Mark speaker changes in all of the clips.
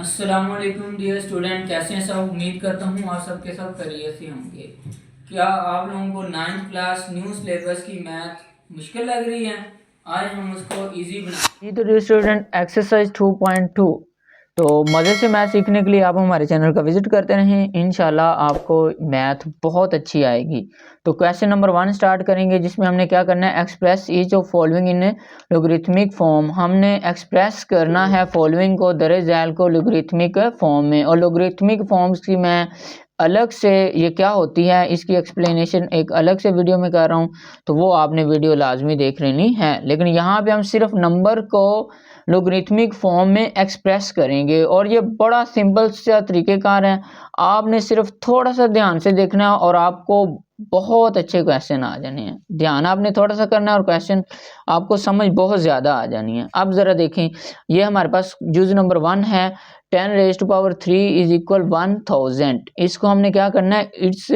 Speaker 1: अस्सलामुअलैकुम dear student, कैसे हैं सब। उम्मीद करता हूँ आप सबके सब खैरियत से होंगे। क्या आप लोगों को 9th क्लास न्यू सिलेबस की मैथ मुश्किल लग रही है? आज हम उसको इजी बना
Speaker 2: जी तो डियर स्टूडेंट, एक्सरसाइज 2.2। तो मज़े से मैथ सीखने के लिए आप हमारे चैनल का विजिट करते रहें। इंशाल्लाह आपको मैथ बहुत अच्छी आएगी। तो क्वेश्चन नंबर 1 स्टार्ट करेंगे, जिसमें हमने क्या करना है, express each of following in logarithmic form. हमने एक्सप्रेस करना है फॉलोइंग को दरअसल को लोगरिथमिक फॉर्म में। और लोगरिथमिक फॉर्म्स की मैं अलग से ये क्या होती है इसकी एक्सप्लेनेशन एक अलग से वीडियो में कर रहा हूँ, तो वो आपने वीडियो लाजमी देख लेनी है। लेकिन यहाँ पे हम सिर्फ नंबर को लोगरिथमिक फॉर्म में एक्सप्रेस करेंगे और ये बड़ा सिंपल सा तरीक़ेकार है। आपने सिर्फ थोड़ा सा ध्यान से देखना है और आपको बहुत अच्छे क्वेश्चन आ जाने हैं। ध्यान आपने थोड़ा सा करना है और क्वेश्चन आपको समझ बहुत ज़्यादा आ जानी है। अब ज़रा देखें, ये हमारे पास जुज नंबर 1 है, 10⁻³ इज इक्वल 1000। इसको हमने क्या करना है, इट्स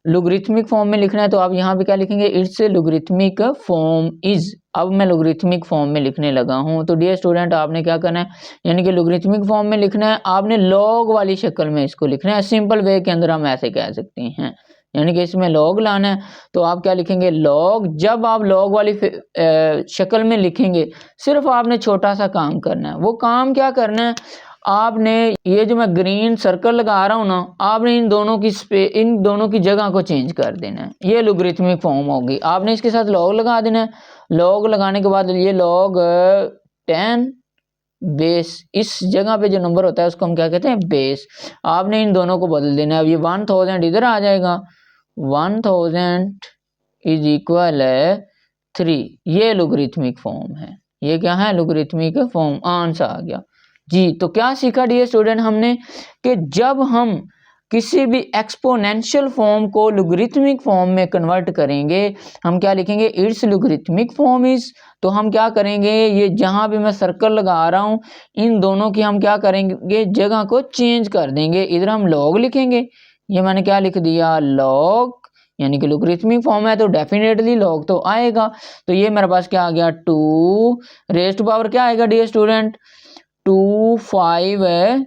Speaker 2: लोगरिथमिक फॉर्म में लिखना है। तो आप यहाँ पे क्या लिखेंगे, इट्स लोगरिथमिक फॉर्म इज। अब मैं लोगरिथमिक फॉर्म में लिखने लगा हूँ। तो डियर स्टूडेंट, आपने क्या करना है, यानी कि लोगरिथमिक फॉर्म में लिखना है। आपने लॉग वाली शक्ल में इसको लिखना है। सिंपल वे के अंदर हम ऐसे कह सकते हैं, यानी कि इसमें लॉग लाना है। तो आप क्या लिखेंगे, लॉग। जब आप लॉग वाली शक्ल में लिखेंगे, सिर्फ आपने छोटा सा काम करना है। वो काम क्या करना है, आपने ये जो मैं ग्रीन सर्कल लगा रहा हूँ ना, आपने इन दोनों की जगह को चेंज कर देना है। ये लोगरिथमिक फॉर्म होगी। आपने इसके साथ लॉग लगा देना है। लॉग लगाने के बाद ये लॉग 10 बेस, इस जगह पे जो नंबर होता है उसको हम क्या कहते हैं, बेस। आपने इन दोनों को बदल देना है। अब ये 1000 इधर आ जाएगा, 1000 इज इक्वल 3। ये लोगरिथमिक फॉर्म है। ये क्या है, लोगरिथमिक फॉर्म। आंसर आ गया जी। तो क्या सीखा डियर स्टूडेंट हमने, कि जब हम किसी भी एक्सपोनेंशियल फॉर्म को लोगरिथमिक फॉर्म में कन्वर्ट करेंगे, हम क्या लिखेंगे, इट्स लोगरिथमिक फॉर्म इज। तो हम क्या करेंगे, ये जहां भी मैं सर्कल लगा रहा हूं, इन दोनों की हम क्या करेंगे, जगह को चेंज कर देंगे। इधर हम लॉग लिखेंगे, ये मैंने क्या लिख दिया, लॉग, यानी कि लोगरिथमिक फॉर्म है तो डेफिनेटली लॉग तो आएगा। तो ये मेरे पास क्या आ गया, 2 क्या आएगा डियर स्टूडेंट, 256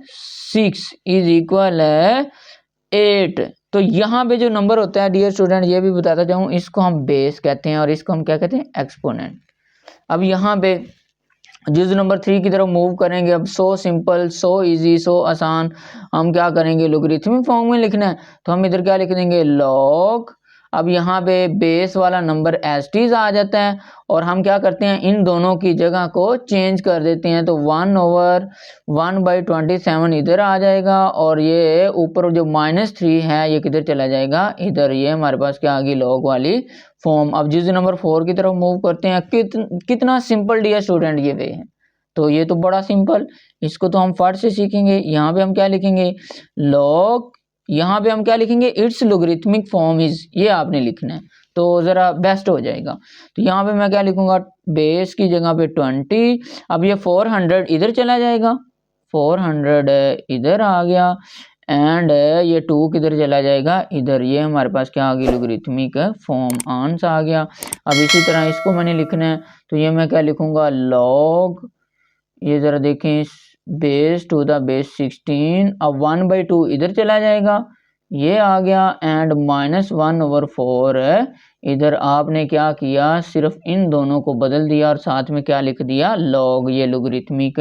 Speaker 2: इज इक्वल 8। तो यहाँ पे जो नंबर होता है डियर स्टूडेंट, ये भी बताता जाऊँ, इसको हम बेस कहते हैं और इसको हम क्या कहते हैं, एक्सपोनेंट। अब यहाँ पे जुज नंबर 3 की तरफ मूव करेंगे। अब सो सिंपल, सो इजी, सो आसान। हम क्या करेंगे, लोगरिथमिक फॉर्म में लिखना है, तो हम इधर क्या लिख देंगे, लॉग। अब यहाँ पे बेस वाला नंबर एज टीज आ जाता है और हम क्या करते हैं, इन दोनों की जगह को चेंज कर देते हैं। तो 1/1/27 इधर आ जाएगा और ये ऊपर जो -3 है ये किधर चला जाएगा, इधर। ये हमारे पास क्या आ गई, लॉग वाली फॉर्म। अब जिस नंबर 4 की तरफ मूव करते हैं, कितना सिंपल डियर स्टूडेंट ये वे है। तो ये तो बड़ा सिंपल, इसको तो हम फट से सीखेंगे। यहाँ पे हम क्या लिखेंगे, लॉग। यहाँ पे हम क्या लिखेंगे, इट्स लोगरिथमिक फॉर्म इज, ये आपने लिखना है तो जरा बेस्ट हो जाएगा। तो यहाँ पे मैं क्या लिखूंगा, बेस की जगह पे 20। अब ये 400 इधर चला जाएगा, 400 इधर आ गया एंड ये 2 किधर चला जाएगा, इधर। ये हमारे पास क्या आ गई, लोगरिथमिक फॉर्म। आंसर आ गया। अब इसी तरह इसको मैंने लिखना है, तो ये मैं क्या लिखूंगा, लॉग। ये जरा देखें, बेस टू द बेस 16। अब 1/2 इधर चला जाएगा, ये आ गया एंड -1/4 इधर। आपने क्या किया, सिर्फ इन दोनों को बदल दिया और साथ में क्या लिख दिया, लॉग। ये लोगरिथमिक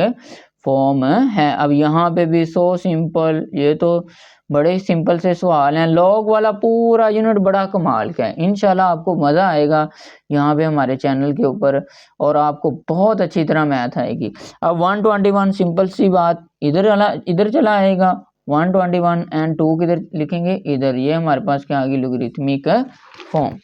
Speaker 2: फॉर्म है। अब यहाँ पे भी सो सिंपल, ये तो बड़े सिंपल से सवाल हैं। लॉग वाला पूरा यूनिट बड़ा कमाल का है। इंशाल्लाह आपको मज़ा आएगा यहाँ पे हमारे चैनल के ऊपर और आपको बहुत अच्छी तरह मैथ आएगी। अब 121 सिंपल सी बात, इधर चला आएगा 121 एंड 2 किधर लिखेंगे, इधर। ये हमारे पास क्या आ गई, लोगरिथमिक फॉर्म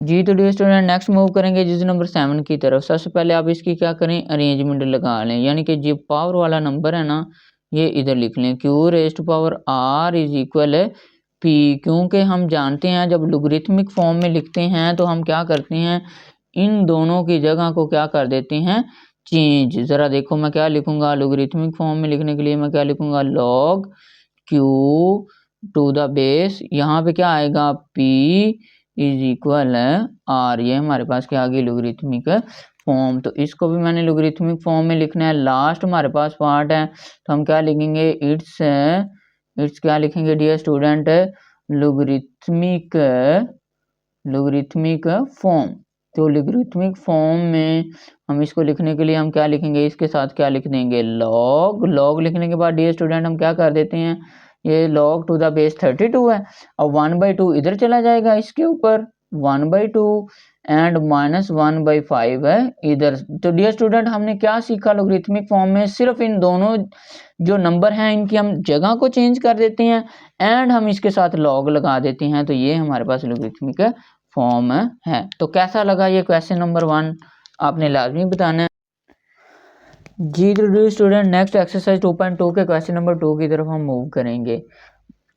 Speaker 2: जी। तो डियर स्टूडेंट, नेक्स्ट मूव करेंगे जिस नंबर 7 की तरफ। सबसे पहले आप इसकी क्या करें, अरेंजमेंट लगा लें, यानी कि जो पावर वाला नंबर है ना, ये इधर लिख लें, Q⁻R इज इक्वल P। क्योंकि हम जानते हैं जब लोगरिथमिक फॉर्म में लिखते हैं तो हम क्या करते हैं, इन दोनों की जगह को क्या कर देते हैं, चेंज। ज़रा देखो मैं क्या लिखूंगा, लोगरिथमिक फॉर्म में लिखने के लिए मैं क्या लिखूंगा, log Q to the base, यहाँ पे क्या आएगा, P इज इक्वल R। ये हमारे पास क्या आ गई, लोगरिथमिक फॉर्म, तो इसको भी मैंने लोगरिथमिक फॉर्म में लिखना है। लास्ट हमारे पास पार्ट है, तो हम क्या लिखेंगे, इट्स क्या लिखेंगे डियर स्टूडेंट, लोगरिथमिक फॉर्म। तो लोगरिथमिक फॉर्म में हम इसको लिखने के लिए हम क्या लिखेंगे, इसके साथ क्या लिख देंगे, लॉग लिखने के बाद डियर स्टूडेंट हम क्या कर देते हैं, ये log टू द बेस 32 है और 1/2 इधर चला जाएगा इसके ऊपर, 1/2 एंड -1/5 है इधर। तो डियर स्टूडेंट हमने क्या सीखा लोगरिथमिक फॉर्म में, सिर्फ इन दोनों जो नंबर हैं इनकी हम जगह को चेंज कर देते हैं एंड हम इसके साथ लॉग लगा देते हैं, तो ये हमारे पास लोगरिथमिक फॉर्म है। तो कैसा लगा ये क्वेश्चन नंबर 1, आपने लाजमी बताना है जी। तो स्टूडेंट नेक्स्ट एक्सरसाइज 2.2 के क्वेश्चन नंबर 2 की तरफ हम मूव करेंगे।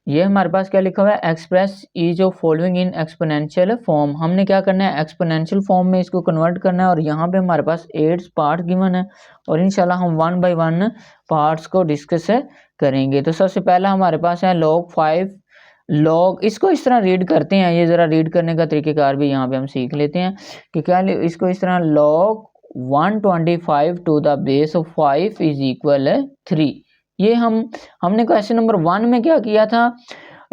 Speaker 2: ये हमारे पास क्या लिखा हुआ है, express each of following in exponential form. हमने क्या करना है, एक्सपोनेंशियल फॉर्म में इसको कन्वर्ट करना है और यहाँ पे हमारे पास 8 पार्ट गिवन है और इंशाल्लाह हम 1 बाय 1 पार्ट्स को डिस्कस करेंगे। तो सबसे पहला हमारे पास है log 5, लॉग, इसको इस तरह रीड करते हैं, ये ज़रा रीड करने का तरीक़ेकार भी यहाँ पे हम सीख लेते हैं कि क्या, इसको इस तरह log 125 to the base of 5 is equal 3। ये हमने क्वेश्चन नंबर 1 में क्या किया था,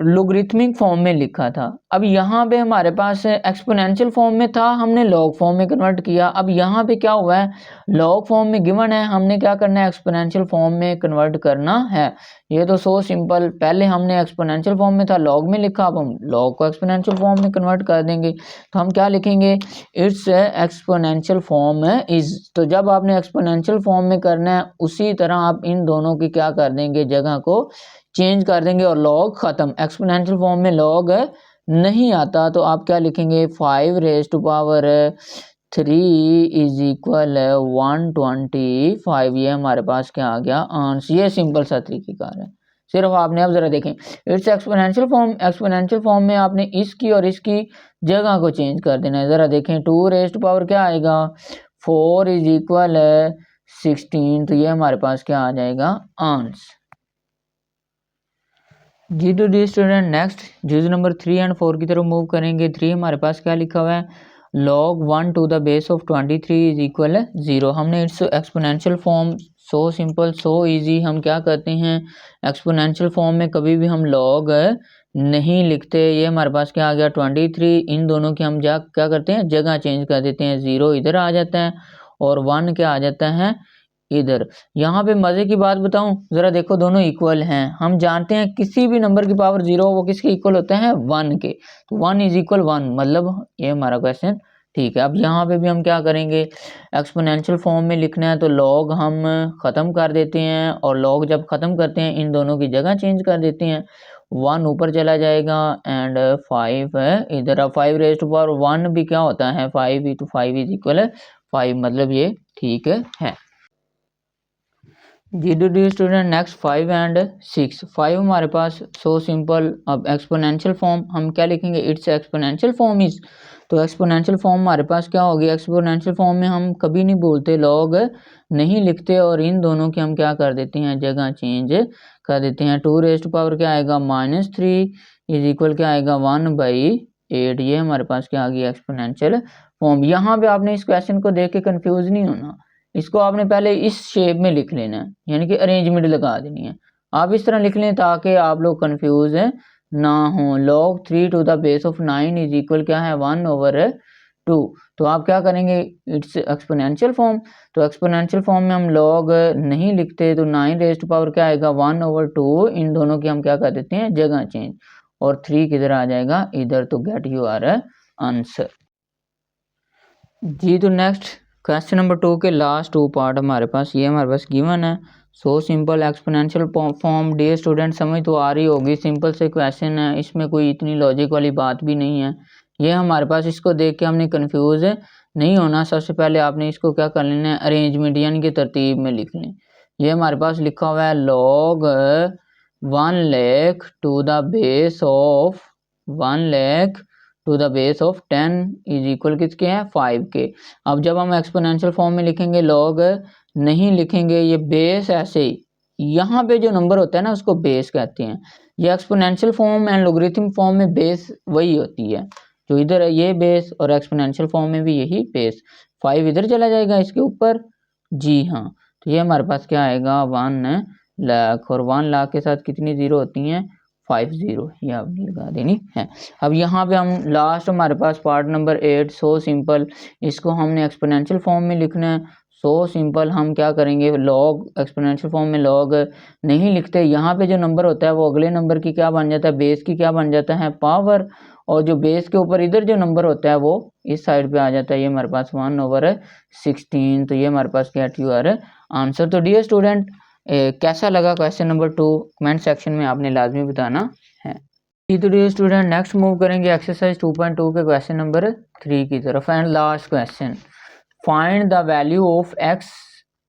Speaker 2: लोगरिथमिक फॉर्म में लिखा था। अब यहाँ पे हमारे पास एक्सपोनेंशियल फॉर्म में था, हमने लॉग फॉर्म में कन्वर्ट किया। अब यहाँ पे क्या हुआ है, लॉग फॉर्म में गिवन है, हमने क्या करना है, एक्सपोनेंशियल फॉर्म में कन्वर्ट करना है। ये तो सो सिंपल, पहले हमने एक्सपोनेंशियल फॉर्म में था, लॉग में लिखा, अब हम लॉग को एक्सपोनेंशियल फॉर्म में कन्वर्ट कर देंगे। तो हम क्या लिखेंगे, इट्स एक्सपोनेंशियल फॉर्म इज। तो जब आपने एक्सपोनेंशियल फॉर्म में करना है उसी तरह आप इन दोनों की क्या कर देंगे, जगह को चेंज कर देंगे और लॉग खत्म। एक्सपोनेंशियल फॉर्म में लॉग नहीं आता, तो आप क्या लिखेंगे, 5 raise to power 3 is equal 125। ये हमारे पास क्या आ गया, आंसर। ये सिंपल सा तरीक़ेकार है, सिर्फ आपने अब जरा देखें, it's exponential form, exponential form में आपने इसकी और इसकी जगह को चेंज कर देना है। ज़रा देखें, 2 रेज़ टू पावर क्या आएगा, 4 इज इक्वल 16। तो ये हमारे पास क्या आ जाएगा, आंसर। जी टू डी स्टूडेंट नेक्स्ट जुज नंबर 3 एंड 4 की तरफ मूव करेंगे। 3 हमारे पास क्या लिखा हुआ है, log 1 to the base of 23 is equal 0। हमने its exponential form, so simple so easy. हम क्या करते हैं, एक्सपोनेंशियल फॉर्म में कभी भी हम log नहीं लिखते। ये हमारे पास क्या आ गया, 23, इन दोनों की हम क्या करते हैं, जगह चेंज कर देते हैं। 0 इधर आ जाता है और 1 क्या आ जाता है इधर। यहाँ पे मजे की बात बताऊं, जरा देखो, दोनों इक्वल हैं। हम जानते हैं किसी भी नंबर की पावर 0 वो किसके इक्वल होते हैं, 1 के। तो 1 इज इक्वल 1, मतलब ये हमारा क्वेश्चन ठीक है। अब यहाँ पे भी हम क्या करेंगे, एक्सपोनेंशियल फॉर्म में लिखना है तो लॉग हम ख़त्म कर देते हैं और लॉग जब ख़त्म करते हैं इन दोनों की जगह चेंज कर देते हैं। 1 ऊपर चला जाएगा एंड 5 है इधर। अब 5 रेज़ टू पावर 1 भी क्या होता है, 5 ही, तो 5 इज इक्वल 5, मतलब ये ठीक है। G D student next 5 and 6। 5 हमारे पास सो सिंपल। अब एक्सपोनेंशियल फॉर्म हम क्या लिखेंगे, इट्स एक्सपोनेंशियल फॉर्म इज। तो एक्सपोनेंशियल फॉर्म हमारे पास क्या होगी, एक्सपोनेंशियल फॉर्म में हम कभी नहीं बोलते, लॉग नहीं लिखते और इन दोनों की हम क्या कर देते हैं, जगह चेंज कर देते हैं। 2 रेज़ टू पावर क्या आएगा, -3 इज इक्वल क्या आएगा, 1/8। ये हमारे पास क्या आ गई, एक्सपोनेंशियल फॉर्म। यहाँ पे आपने इस क्वेश्चन को देख के कंफ्यूज नहीं होना, इसको आपने पहले इस शेप में लिख लेना है, यानी कि अरेंजमेंट लगा देनी है। आप इस तरह लिख लें ताकि आप लोग कंफ्यूज ना हो। log 3 to the base of 9 is equal क्या है, 1/2। तो आप क्या करेंगे, इट्स एक्सपोनेंशियल फॉर्म। तो एक्सपोनेंशियल फॉर्म में हम log नहीं लिखते, तो 9 रेज़ टू पावर क्या आएगा, 1/2। इन दोनों की हम क्या कर देते हैं, जगह चेंज, और 3 किधर आ जाएगा, इधर। तो गेट यू आर आंसर। जी तो नेक्स्ट क्वेश्चन नंबर 2 के लास्ट 2 पार्ट हमारे पास, ये हमारे पास गिवन है। So simple exponential form, dear student समझ तो आ रही होगी, सिंपल से क्वेश्चन है, इसमें कोई इतनी लॉजिक वाली बात भी नहीं है। ये हमारे पास, इसको देख के हमने कंफ्यूज नहीं होना। सबसे पहले आपने इसको क्या कर लेना है, अरेंजमेंट यानी कि तरतीब में लिख लें। ये हमारे पास लिखा हुआ है log 1 lakh to the base of 1 lakh to the base of 10 is equal किसके हैं, 5 के। अब जब हम एक्सपोनेंशियल फॉर्म में लिखेंगे लॉग नहीं लिखेंगे, ये बेस ऐसे ही, यहाँ पे जो नंबर होता है ना उसको बेस कहते हैं। ये exponential form and logarithm form में बेस वही होती है, जो इधर है ये बेस, और एक्सपोनेंशियल फॉर्म में भी यही बेस। 5 इधर चला जाएगा इसके ऊपर, जी हाँ। तो ये हमारे पास क्या आएगा 1 लाख, और 1 लाख के साथ कितनी जीरो होती हैं 5 जीरो, ये आपने लगा देनी है। अब यहाँ पे हम लास्ट हमारे पास पार्ट नंबर 8 सो सिंपल, इसको हमने एक्सपोनेंशियल फॉर्म में लिखना है। सो सिंपल हम क्या करेंगे, लॉग एक्सपोनेंशियल फॉर्म में लॉग नहीं लिखते, यहाँ पे जो नंबर होता है वो अगले नंबर की क्या बन जाता है, बेस की क्या बन जाता है, पावर, और जो बेस के ऊपर इधर जो नंबर होता है वो इस साइड पे आ जाता है, ये हमारे पास 1/16। तो ये हमारे पास क्या है आंसर। तो डियर स्टूडेंट कैसा लगा क्वेश्चन नंबर 2, कमेंट सेक्शन में आपने लाजमी बताना है। तो डियर स्टूडेंट नेक्स्ट मूव करेंगे एक्सरसाइज 2.2 के क्वेश्चन नंबर 3 की तरफ, and last question, find the value of x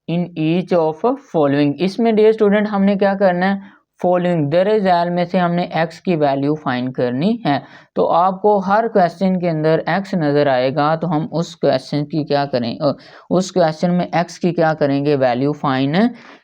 Speaker 2: in each of following. इसमें डियर स्टूडेंट हमने क्या करना है, फॉलोइंग दर झैल में से हमने x की वैल्यू फाइंड करनी है। तो आपको हर क्वेश्चन के अंदर x नज़र आएगा, तो हम उस क्वेश्चन की क्या करें, उस क्वेश्चन में x की क्या करेंगे, वैल्यू फाइंड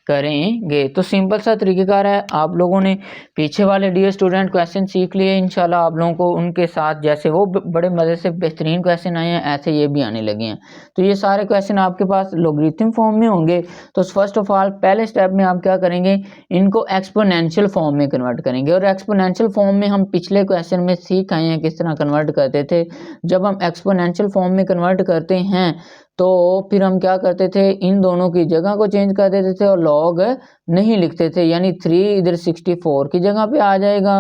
Speaker 2: करेंगे। तो सिंपल सा तरीक़ेकार है, आप लोगों ने पीछे वाले डियर स्टूडेंट क्वेश्चन सीख लिए, इंशाल्लाह आप लोगों को उनके साथ जैसे वो बड़े मज़े से बेहतरीन क्वेश्चन आए हैं ऐसे ये भी आने लगे हैं। तो ये सारे क्वेश्चन आपके पास लॉगरिथम फॉर्म में होंगे। तो फर्स्ट ऑफ ऑल पहले स्टेप में आप क्या करेंगे, इनको एक्सपोनेंशियल फॉर्म में कन्वर्ट करेंगे, और एक्सपोनेंशियल फॉर्म में हम पिछले क्वेश्चन में सीख आए हैं किस तरह कन्वर्ट करते थे। जब हम एक्सपोनेंशियल फॉर्म में कन्वर्ट करते हैं तो फिर हम क्या करते थे, इन दोनों की जगह को चेंज कर देते थे और लॉग नहीं लिखते थे, यानी 3 इधर 64 की जगह पे आ जाएगा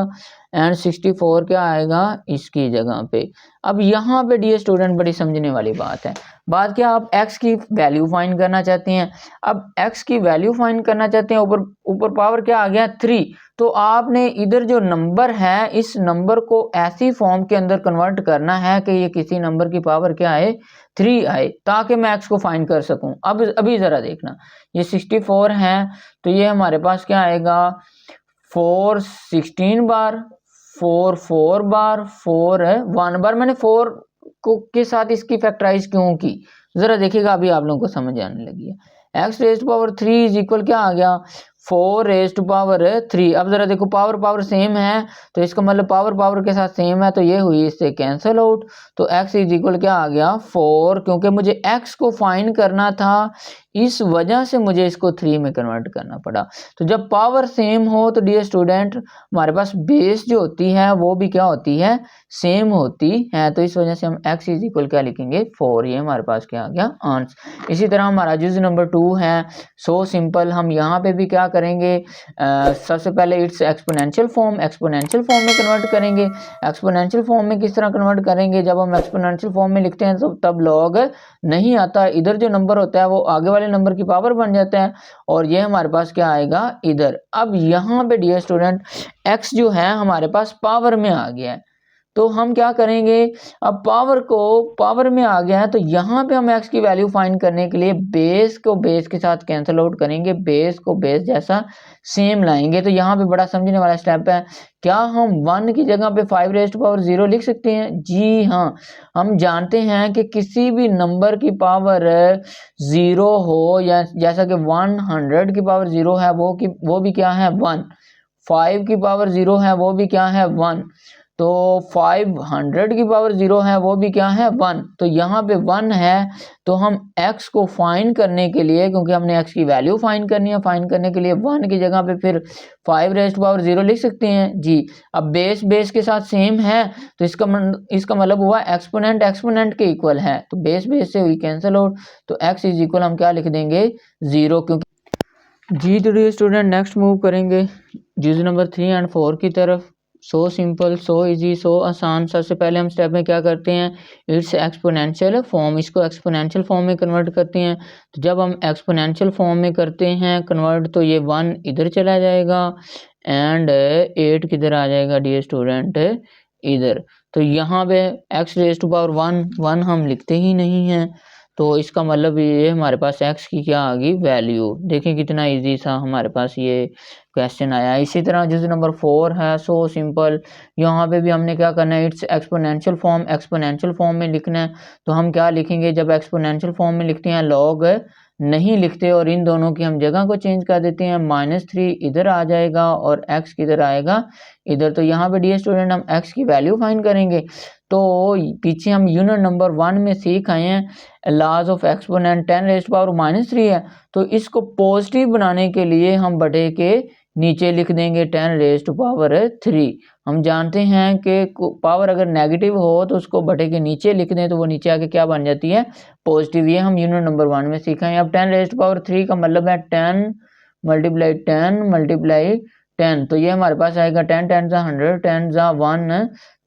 Speaker 2: एंड 64 क्या आएगा इसकी जगह पे। अब यहाँ पे डियर स्टूडेंट बड़ी समझने वाली बात है, बात क्या, आप x की वैल्यू फाइंड करना चाहते हैं। अब x की वैल्यू फाइंड करना चाहते हैं, ऊपर पावर क्या आ गया 3, तो आपने इधर जो नंबर है इस नंबर को ऐसी फॉर्म के अंदर कन्वर्ट करना है कि ये किसी नंबर की पावर क्या आए 3 आए, ताकि मैं x को फाइंड कर सकूं। अब अभी ज़रा देखना, ये 64 है तो ये हमारे पास क्या आएगा 4 16 बार, 4 4 बार, 4 1 बार। मैंने 4 को के साथ इसकी फैक्टराइज क्यों की, ज़रा देखिएगा अभी आप लोगों को समझ आने लगी है। x raise to power 3 is equal क्या आ गया 4 रेज़ टू पावर 3। अब ज़रा देखो पावर सेम है, तो इसका मतलब पावर के साथ सेम है, तो ये हुई इससे कैंसिल आउट। तो x इज इक्वल क्या आ गया 4, क्योंकि मुझे x को फाइंड करना था इस वजह से मुझे इसको 3 में कन्वर्ट करना पड़ा। तो जब पावर सेम हो तो डियर स्टूडेंट हमारे पास बेस जो होती है वो भी क्या होती है, सेम होती है। तो इस वजह से हम x इज इक्वल क्या लिखेंगे 4, ये हमारे पास क्या आ गया आंसर। इसी तरह हमारा जुज़ नंबर 2 है सो सिंपल, हम यहाँ पे भी क्या करेंगे, सबसे पहले इट्स एक्सपोनेंशियल फॉर्म में कन्वर्ट करेंगे। एक्सपोनेंशियल फॉर्म में किस तरह कन्वर्ट करेंगे, जब हम एक्सपोनेंशियल फॉर्म में लिखते हैं तो तब लॉग नहीं आता, इधर जो नंबर होता है वो आगे वाले नंबर की पावर बन जाता है, और ये हमारे पास क्या आएगा इधर। अब यहाँ पे डियर स्टूडेंट x जो है हमारे पास पावर में आ गया है, तो हम क्या करेंगे, अब पावर में आ गया है तो यहाँ पे हम x की वैल्यू फाइंड करने के लिए बेस को बेस के साथ कैंसिल आउट करेंगे, बेस को बेस जैसा सेम लाएंगे। तो यहाँ पे बड़ा समझने वाला स्टेप है, क्या हम 1 की जगह पे 5 रेज़ टू पावर 0 लिख सकते हैं, जी हाँ। हम जानते हैं कि किसी भी नंबर की पावर 0 हो, या जैसा कि 100 की पावर 0 है वो भी क्या है 1, 5 की पावर 0 है वो भी क्या है 1, तो 500 की पावर 0 है वो भी क्या है 1। तो यहाँ पे 1 है, तो हम x को फाइंड करने के लिए, क्योंकि हमने x की वैल्यू फाइंड करनी है, फाइंड करने के लिए 1 की जगह पे फिर 5 रेज़ टू पावर 0 लिख सकते हैं जी। अब बेस के साथ सेम है तो इसका मतलब हुआ एक्सपोनेंट के इक्वल है, तो बेस से हुई कैंसिल आउट, तो x इज इक्वल हम क्या लिख देंगे 0, क्योंकि जी। तो डियर स्टूडेंट नेक्स्ट मूव करेंगे जुज़ नंबर 3 एंड 4 की तरफ। सो सिंपल, सो इजी, सो आसान। सबसे पहले हम स्टेप में क्या करते हैं, इट्स एक्सपोनेंशियल फॉर्म, इसको एक्सपोनेंशियल फॉर्म में कन्वर्ट करते हैं। तो जब हम एक्सपोनेंशियल फॉर्म में करते हैं कन्वर्ट, तो ये 1 इधर चला जाएगा एंड 8 किधर आ जाएगा डियर स्टूडेंट इधर। तो यहाँ पे x रेज़ टू पावर 1 हम लिखते ही नहीं हैं, तो इसका मतलब ये हमारे पास x की क्या आ गई वैल्यू। देखें कितना इजी सा हमारे पास ये क्वेश्चन आया। इसी तरह जुज़ नंबर 4 है सो सिंपल, यहाँ पे भी हमने क्या करना है, इट्स एक्सपोनेंशियल फॉर्म में लिखना है। तो हम क्या लिखेंगे, जब एक्सपोनेंशियल फॉर्म में लिखते हैं लॉग नहीं लिखते, और इन दोनों की हम जगह को चेंज कर देते हैं, -3 इधर आ जाएगा और x किधर आएगा इधर। तो यहाँ पे डियर स्टूडेंट हम x की वैल्यू फाइंड करेंगे। तो पीछे हम यूनिट नंबर 1 में सीख आए हैं लॉज ऑफ एक्सपोनेंट 10⁻³ है, तो इसको पॉजिटिव बनाने के लिए हम बटे के नीचे लिख देंगे 10⁻³ हम जानते हैं कि पावर अगर नेगेटिव हो तो उसको बटे के नीचे लिख दें तो वो नीचे आके क्या बन जाती है, पॉजिटिव। ये हम यूनिट नंबर 1 में सीखा है। अब 10⁻³ का मतलब है 10 × 10 × 10, तो ये हमारे पास आएगा 10 10 100, 10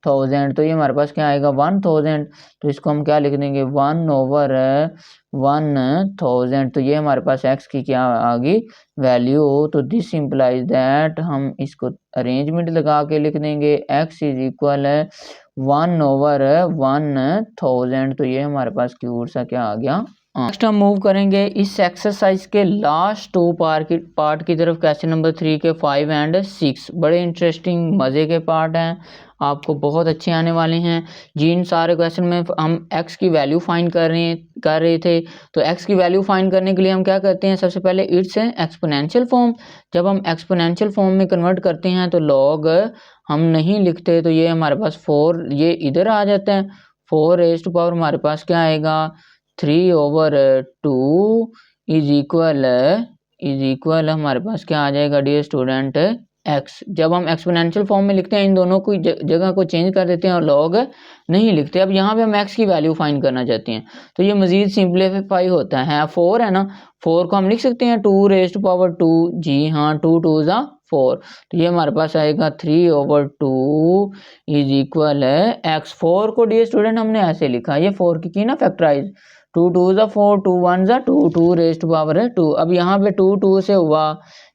Speaker 2: 1000, तो ये हमारे पास क्या आएगा 1000। तो इसको हम क्या लिख देंगे 1/1000, तो ये हमारे पास x की क्या आ गई वैल्यू। तो दिस इम्प्लाइज दैट हम इसको अरेंजमेंट लगा के लिख देंगे x = 1/1000, तो ये हमारे पास क्यूट सा क्या आ गया। नेक्स्ट हम मूव करेंगे इस एक्सरसाइज के लास्ट 2 पार्ट की तरफ, क्वेश्चन नंबर 3 के 5 और 6। बड़े इंटरेस्टिंग मज़े के पार्ट हैं, आपको बहुत अच्छे आने वाले हैं। जिन सारे क्वेश्चन में हम x की वैल्यू फाइंड कर रहे थे, तो x की वैल्यू फाइंड करने के लिए हम क्या करते हैं, सबसे पहले इट्स एक्सपोनेंशियल फॉर्म। जब हम एक्सपोनेंशियल फॉर्म में कन्वर्ट करते हैं तो लॉग हम नहीं लिखते, तो ये हमारे पास 4 ये इधर आ जाता है। 4 हमारे पास क्या आएगा 3/2 इज इक्वल हमारे पास क्या आ जाएगा डियर स्टूडेंट x। जब हम एक्सपोनेंशियल फॉर्म में लिखते हैं इन दोनों को जगह को चेंज कर देते हैं और लॉग नहीं लिखते। अब यहाँ पे हम x की वैल्यू फाइंड करना चाहते हैं, तो ये मजीद सिंपलीफाई होता है। 4 है ना, 4 को हम लिख सकते हैं 2⁻²। जी हाँ, 2 2 ज़ा 4, तो ये हमारे पास आएगा 3/2 इज इक्वल x। 4 को डियर स्टूडेंट हमने ऐसे लिखा, ये 4 की ना फैक्टराइज, 2 2 ज़ा 4, 2 1 ज़ा 2, 2⁻²। अब यहाँ पे 2 2 से हुआ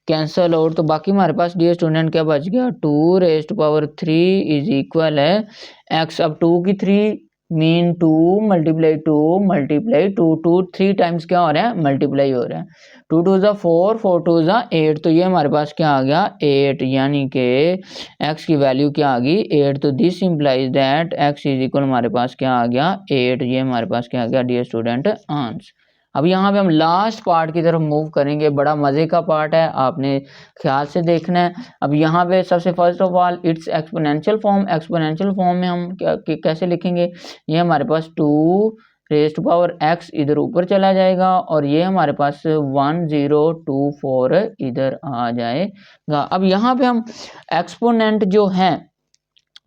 Speaker 2: कैंसल आउट, तो बाकी हमारे पास डियर स्टूडेंट क्या बच गया 2⁻³ इज इक्वल x। अब 2 की 3 मीन 2 × 2 2 3 टाइम्स क्या हो रहा है मल्टीप्लाई हो रहा है। 2 2 ज़ा 4, 4 2 ज़ा 8, तो ये हमारे पास क्या आ गया 8, यानी कि x की वैल्यू क्या आ गई 8। तो this implies that x is equal हमारे पास क्या आ गया 8, ये हमारे पास क्या आ गया डियर स्टूडेंट आंसर। अब यहाँ पे हम लास्ट पार्ट की तरफ मूव करेंगे, बड़ा मज़े का पार्ट है, आपने ख्याल से देखना है। अब यहाँ पे सबसे first of all it's exponential form. Exponential form में हम कैसे लिखेंगे, ये हमारे पास 2⁻x इधर ऊपर चला जाएगा और ये हमारे पास 1024 इधर आ जाएगा। अब यहाँ पे हम एक्सपोनेंट जो है,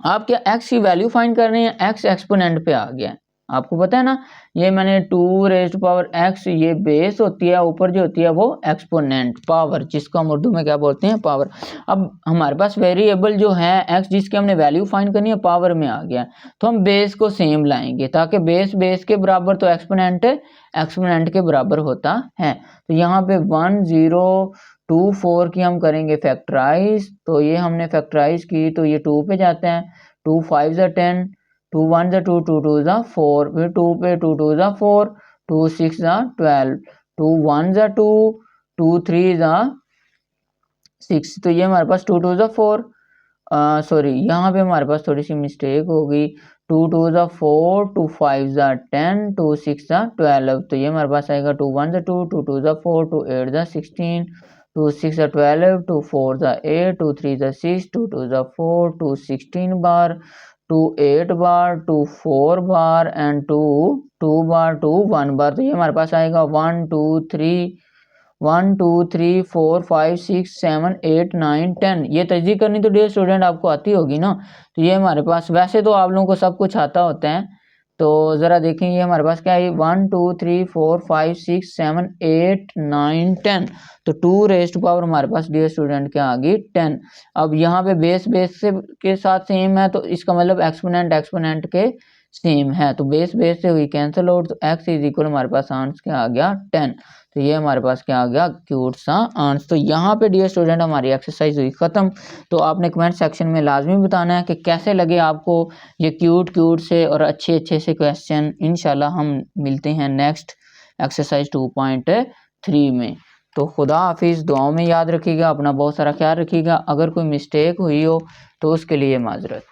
Speaker 2: आप क्या x की वैल्यू फाइंड कर रहे हैं, x एक्सपोनेंट पे आ गया है, आपको पता है ना। ये मैंने 2⁻x, ये बेस होती है, ऊपर जो होती है वो एक्सपोनेंट पावर, जिसको हम उर्दू में क्या बोलते हैं पावर। अब हमारे पास वेरिएबल जो है x, जिसकी हमने वैल्यू फाइंड करनी है, पावर में आ गया, तो हम बेस को सेम लाएंगे ताकि बेस के बराबर तो एक्सपोनेंट के बराबर होता है। तो यहाँ पे 1024 की हम करेंगे फैक्टराइज, तो ये हमने फैक्टराइज की तो ये 2 पे जाता है, 2 5 ज़ा 10, 2 1 ज़ा 2, 2 2 ज़ा 4, फिर 2 पे 2 2 ज़ा 4, 2 6 ज़ा 12, 2 1 ज़ा 2, 2 3 ज़ा 6, तो ये हमारे पास 2 2 ज़ा 4, सॉरी यहाँ पे हमारे पास थोड़ी सी मिस्टेक हो गई, 2 2 ज़ा 4, 2 5 ज़ा 10, 2 6 ज़ा 12, तो ये हमारे पास आएगा 2 1 ज़ा 2, 2 2 ज़ा 4, 2 8 ज़ा 16, 2 6 ज़ा 12, 2 4 ज़ा 8, 2 3 ज़ा 6, 2 2 ज़ा 4, 2 16 बार, 2 8 बार, 2 4 बार एंड 2 2 बार, 2 1 बार, तो ये हमारे पास आएगा 1 2 3 4 5 6 7 8 9 10। ये तस्दीक करनी तो डियर स्टूडेंट आपको आती होगी ना। तो ये हमारे पास, वैसे तो आप लोगों को सब कुछ आता होता है, तो ज़रा देखें ये हमारे पास क्या है 1 2 3 4 5 6 7 8 9 10, तो 2⁻ हमारे पास डियर स्टूडेंट क्या आ गई 10। अब यहाँ पे बेस से के साथ सेम है, तो इसका मतलब एक्सपोनेंट के सेम है, तो बेस से हुई कैंसिल आउट, तो x इज इक्वल हमारे पास आंसर क्या आ गया 10। तो ये हमारे पास क्या आ गया क्यूट सा आंसर। तो यहाँ पे डियर स्टूडेंट हमारी एक्सरसाइज हुई ख़त्म। तो आपने कमेंट सेक्शन में लाजमी बताना है कि कैसे लगे आपको ये क्यूट से और अच्छे से क्वेश्चन। इंशाल्लाह हम मिलते हैं नेक्स्ट एक्सरसाइज 2.3 में। तो खुदा हाफिज़, दुआओं में याद रखिएगा, अपना बहुत सारा ख्याल रखिएगा। अगर कोई मिस्टेक हुई हो तो उसके लिए माजरत।